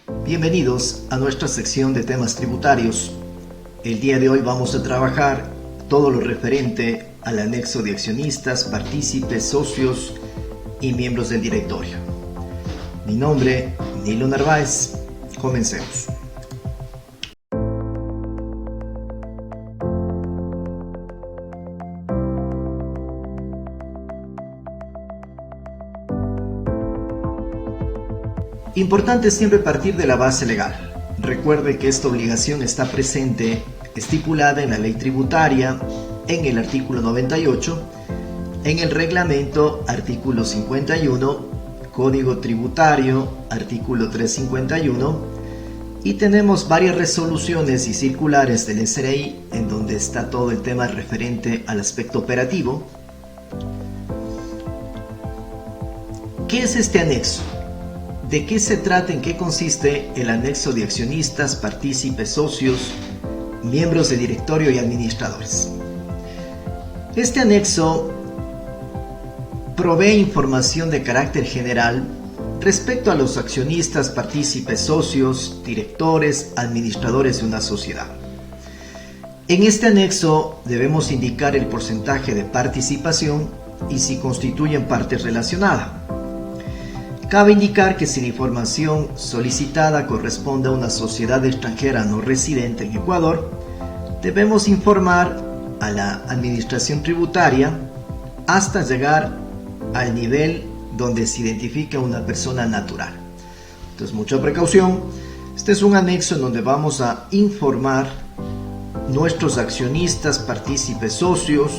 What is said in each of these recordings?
Bienvenidos a nuestra sección de temas tributarios. El día de hoy vamos a trabajar todo lo referente al anexo de accionistas, partícipes, socios y miembros del directorio. Mi nombre, Nilo Narváez. Comencemos. Importante siempre partir de la base legal. Recuerde que esta obligación está presente, estipulada en la ley tributaria, en el artículo 98, en el reglamento, artículo 51, Código Tributario, artículo 351, y tenemos varias resoluciones y circulares del SRI en donde está todo el tema referente al aspecto operativo. ¿Qué es este anexo? ¿De qué se trata? ¿En qué consiste el anexo de accionistas, partícipes, socios, miembros de directorio y administradores? Este anexo provee información de carácter general respecto a los accionistas, partícipes, socios, directores, administradores de una sociedad. En este anexo debemos indicar el porcentaje de participación y si constituyen parte relacionada. Cabe indicar que si la información solicitada corresponde a una sociedad extranjera no residente en Ecuador, debemos informar a la administración tributaria hasta llegar al nivel donde se identifica una persona natural. Entonces, mucha precaución. Este es un anexo en donde vamos a informar nuestros accionistas, partícipes, socios,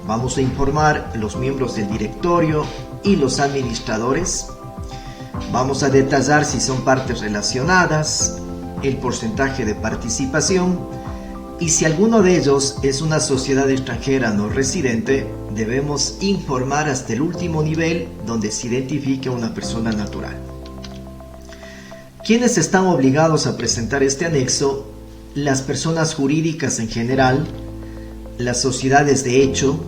vamos a informar los miembros del directorio y los administradores. Vamos a detallar si son partes relacionadas, el porcentaje de participación y si alguno de ellos es una sociedad extranjera no residente, debemos informar hasta el último nivel donde se identifique una persona natural. ¿Quiénes están obligados a presentar este anexo? Las personas jurídicas en general, las sociedades de hecho,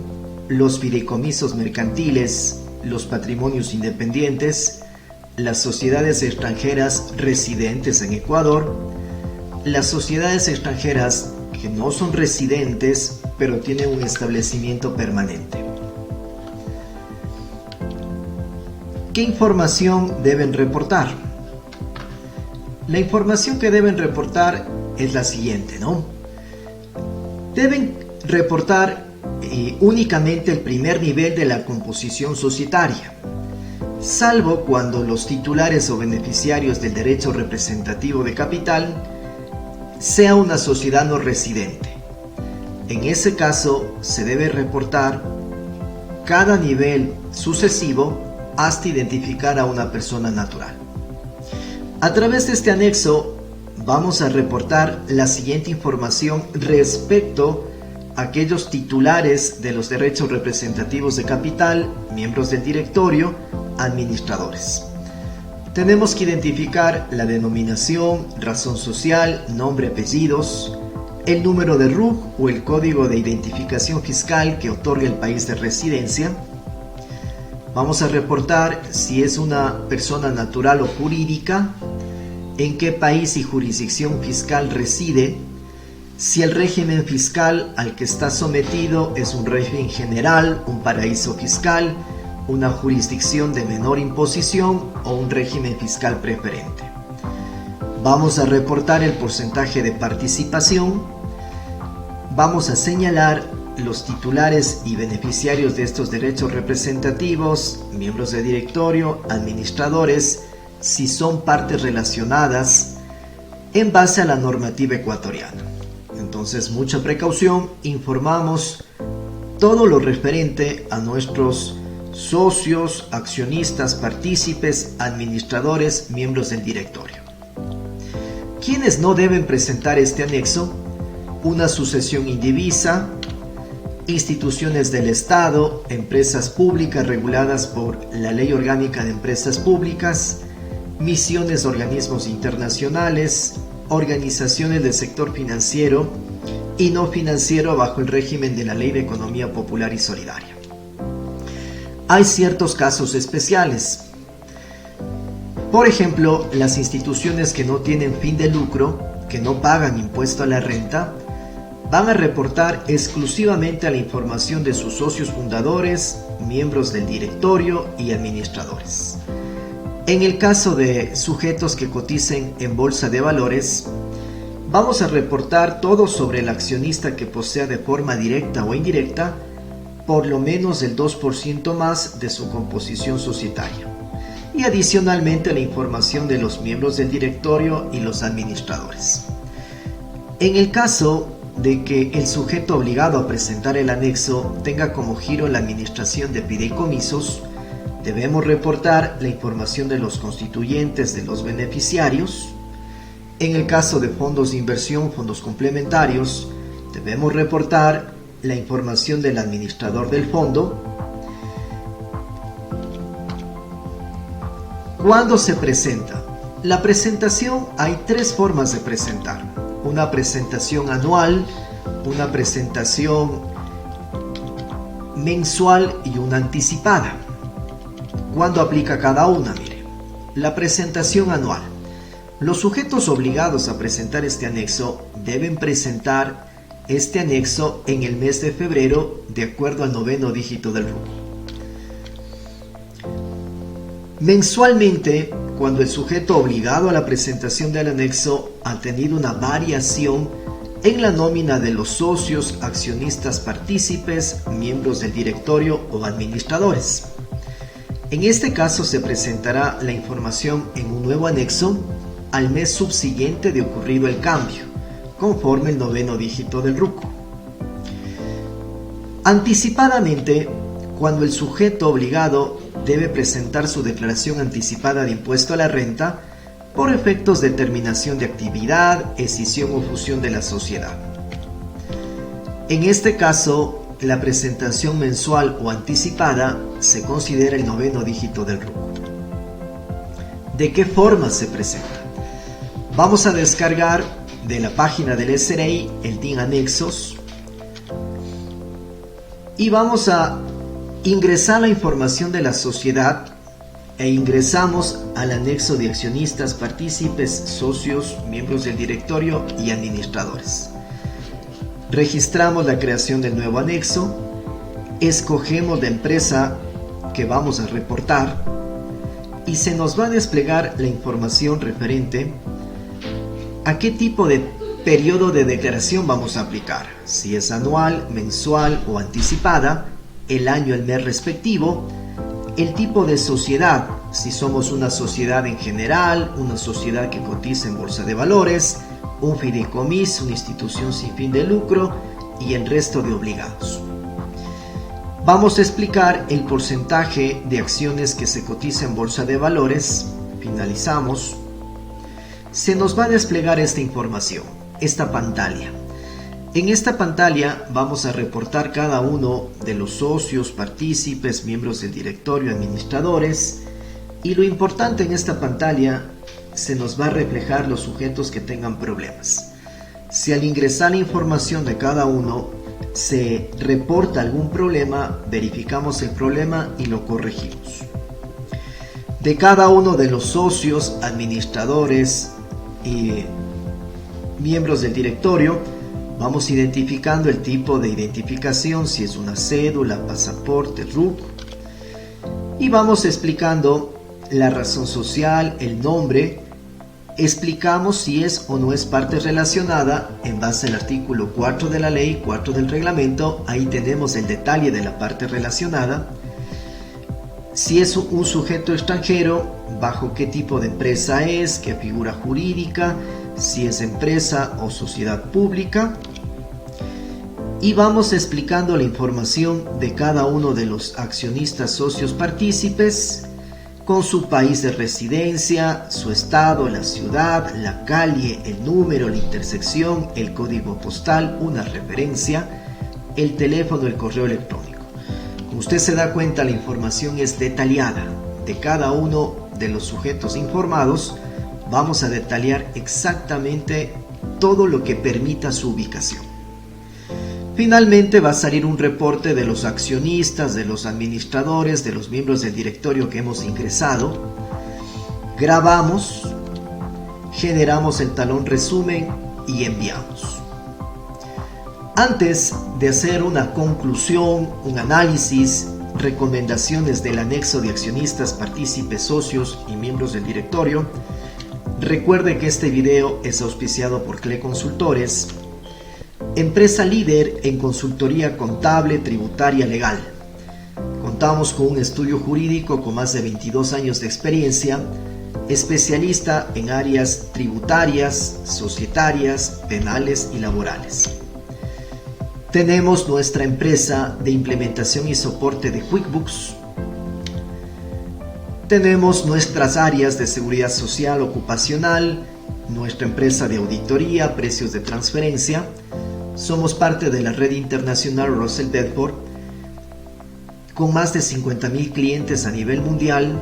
los fideicomisos mercantiles, los patrimonios independientes, las sociedades extranjeras residentes en Ecuador, las sociedades extranjeras que no son residentes pero tienen un establecimiento permanente. ¿Qué información deben reportar? La información que deben reportar es la siguiente, ¿no? Deben reportar únicamente el primer nivel de la composición societaria, salvo cuando los titulares o beneficiarios del derecho representativo de capital sea una sociedad no residente. En ese caso se debe reportar cada nivel sucesivo hasta identificar a una persona natural. A través de este anexo vamos a reportar la siguiente información respecto a aquellos titulares de los derechos representativos de capital, miembros del directorio, administradores. Tenemos que identificar la denominación, razón social, nombre, apellidos, el número de RUC o el código de identificación fiscal que otorga el país de residencia. Vamos a reportar si es una persona natural o jurídica, en qué país y jurisdicción fiscal reside, si el régimen fiscal al que está sometido es un régimen general, un paraíso fiscal, una jurisdicción de menor imposición o un régimen fiscal preferente. Vamos a reportar el porcentaje de participación. Vamos a señalar los titulares y beneficiarios de estos derechos representativos, miembros de directorio, administradores, si son partes relacionadas en base a la normativa ecuatoriana. Entonces, mucha precaución, informamos todo lo referente a nuestros socios, accionistas, partícipes, administradores, miembros del directorio. ¿Quiénes no deben presentar este anexo? Una sucesión indivisa, instituciones del Estado, empresas públicas reguladas por la Ley Orgánica de Empresas Públicas, misiones de organismos internacionales, organizaciones del sector financiero y no financiero bajo el régimen de la Ley de Economía Popular y Solidaria. Hay ciertos casos especiales. Por ejemplo, las instituciones que no tienen fin de lucro, que no pagan impuesto a la renta, van a reportar exclusivamente a la información de sus socios fundadores, miembros del directorio y administradores. En el caso de sujetos que coticen en bolsa de valores, vamos a reportar todo sobre el accionista que posea de forma directa o indirecta por lo menos el 2% más de su composición societaria, y adicionalmente la información de los miembros del directorio y los administradores. En el caso de que el sujeto obligado a presentar el anexo tenga como giro la administración de fideicomisos, debemos reportar la información de los constituyentes de los beneficiarios. En el caso de fondos de inversión, fondos complementarios, debemos reportar la información del administrador del fondo. ¿Cuándo se presenta? La presentación, hay tres formas de presentar: una presentación anual, una presentación mensual y una anticipada. ¿Cuándo aplica cada una? Mire, la presentación anual. Los sujetos obligados a presentar este anexo deben presentar este anexo en el mes de febrero de acuerdo al 9º dígito del RUC. Mensualmente, cuando el sujeto obligado a la presentación del anexo ha tenido una variación en la nómina de los socios, accionistas, partícipes, miembros del directorio o administradores. En este caso se presentará la información en un nuevo anexo al mes subsiguiente de ocurrido el cambio, conforme el 9º dígito del RUC. Anticipadamente, cuando el sujeto obligado debe presentar su declaración anticipada de impuesto a la renta por efectos de terminación de actividad, escisión o fusión de la sociedad. En este caso, la presentación mensual o anticipada se considera el 9º dígito del RUC. ¿De qué forma se presenta? Vamos a descargar de la página del SRI el DIN Anexos y vamos a ingresar la información de la sociedad e ingresamos al anexo de accionistas, partícipes, socios, miembros del directorio y administradores. Registramos la creación del nuevo anexo, escogemos la empresa que vamos a reportar y se nos va a desplegar la información referente a qué tipo de periodo de declaración vamos a aplicar, si es anual, mensual o anticipada, el año, el mes respectivo, el tipo de sociedad, si somos una sociedad en general, una sociedad que cotiza en bolsa de valores, un fideicomiso, una institución sin fin de lucro y el resto de obligados. Vamos a explicar el porcentaje de acciones que se cotiza en bolsa de valores. Finalizamos. Se nos va a desplegar esta información, esta pantalla. En esta pantalla vamos a reportar cada uno de los socios, partícipes, miembros del directorio, administradores, y lo importante en esta pantalla, se nos va a reflejar los sujetos que tengan problemas. Si al ingresar la información de cada uno se reporta algún problema, verificamos el problema y lo corregimos. De cada uno de los socios, administradores y miembros del directorio, vamos identificando el tipo de identificación, si es una cédula, pasaporte, RUC, y vamos explicando la razón social, el nombre. Explicamos si es o no es parte relacionada en base al artículo 4 de la ley, 4 del reglamento. Ahí tenemos el detalle de la parte relacionada. Si es un sujeto extranjero, bajo qué tipo de empresa es, qué figura jurídica, si es empresa o sociedad pública. Y vamos explicando la información de cada uno de los accionistas, socios, partícipes, con su país de residencia, su estado, la ciudad, la calle, el número, la intersección, el código postal, una referencia, el teléfono, el correo electrónico. Como usted se da cuenta, la información es detallada. De cada uno de los sujetos informados, vamos a detallar exactamente todo lo que permita su ubicación. Finalmente va a salir un reporte de los accionistas, de los administradores, de los miembros del directorio que hemos ingresado. grabamos, generamos el talón resumen y enviamos. Antes de hacer una conclusión, un análisis, recomendaciones del anexo de accionistas, partícipes, socios y miembros del directorio, recuerde que este video es auspiciado por CLE Consultores, empresa líder en consultoría contable, tributaria, legal. Contamos con un estudio jurídico con más de 22 años de experiencia, especialista en áreas tributarias, societarias, penales y laborales. Tenemos nuestra empresa de implementación y soporte de QuickBooks. Tenemos nuestras áreas de seguridad social ocupacional, nuestra empresa de auditoría, precios de transferencia. Somos parte de la red internacional Russell Bedford, con más de 50.000 clientes a nivel mundial,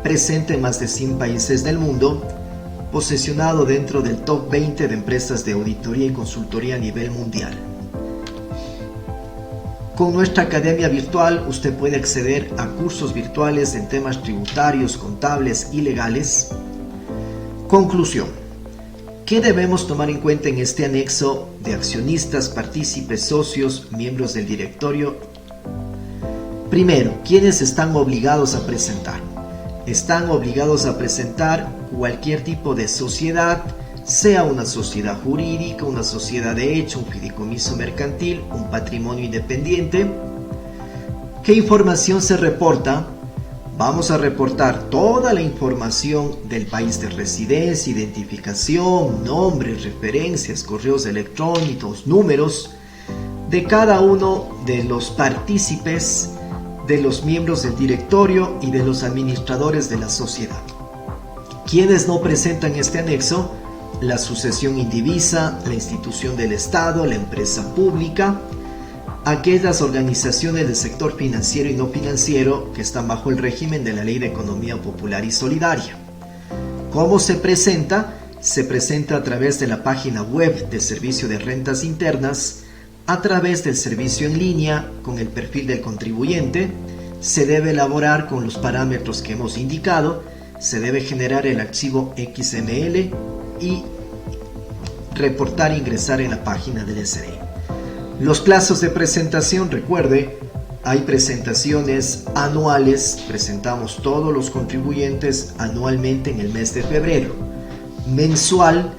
presente en más de 100 países del mundo, posicionado dentro del top 20 de empresas de auditoría y consultoría a nivel mundial. Con nuestra academia virtual usted puede acceder a cursos virtuales en temas tributarios, contables y legales. Conclusión. ¿Qué debemos tomar en cuenta en este anexo de accionistas, partícipes, socios, miembros del directorio? Primero, ¿quiénes están obligados a presentar? Están obligados a presentar cualquier tipo de sociedad, sea una sociedad jurídica, una sociedad de hecho, un fideicomiso mercantil, un patrimonio independiente. ¿Qué información se reporta? Vamos a reportar toda la información del país de residencia, identificación, nombres, referencias, correos electrónicos, números de cada uno de los partícipes, de los miembros del directorio y de los administradores de la sociedad. ¿Quiénes no presentan este anexo? La sucesión indivisa, la institución del Estado, la empresa pública, aquellas organizaciones del sector financiero y no financiero que están bajo el régimen de la Ley de Economía Popular y Solidaria. ¿Cómo se presenta? Se presenta a través de la página web del Servicio de Rentas Internas, a través del servicio en línea con el perfil del contribuyente. Se debe elaborar con los parámetros que hemos indicado, se debe generar el archivo XML y reportar e ingresar en la página del SRE. Los plazos de presentación, recuerde, hay presentaciones anuales, presentamos todos los contribuyentes anualmente en el mes de febrero. Mensual,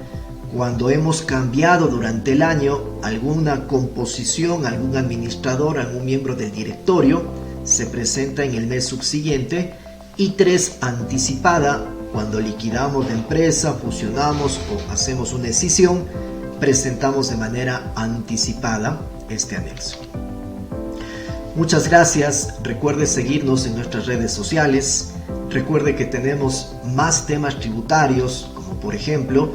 cuando hemos cambiado durante el año alguna composición, algún administrador, algún miembro del directorio, se presenta en el mes subsiguiente. Y 3, anticipada, cuando liquidamos la empresa, fusionamos o hacemos una escisión, presentamos de manera anticipada este anexo. Muchas gracias, recuerde seguirnos en nuestras redes sociales, recuerde que tenemos más temas tributarios, como por ejemplo,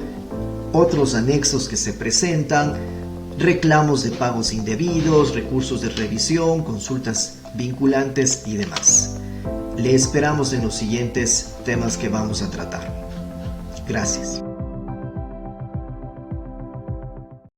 otros anexos que se presentan, reclamos de pagos indebidos, recursos de revisión, consultas vinculantes y demás. Le esperamos en los siguientes temas que vamos a tratar. Gracias.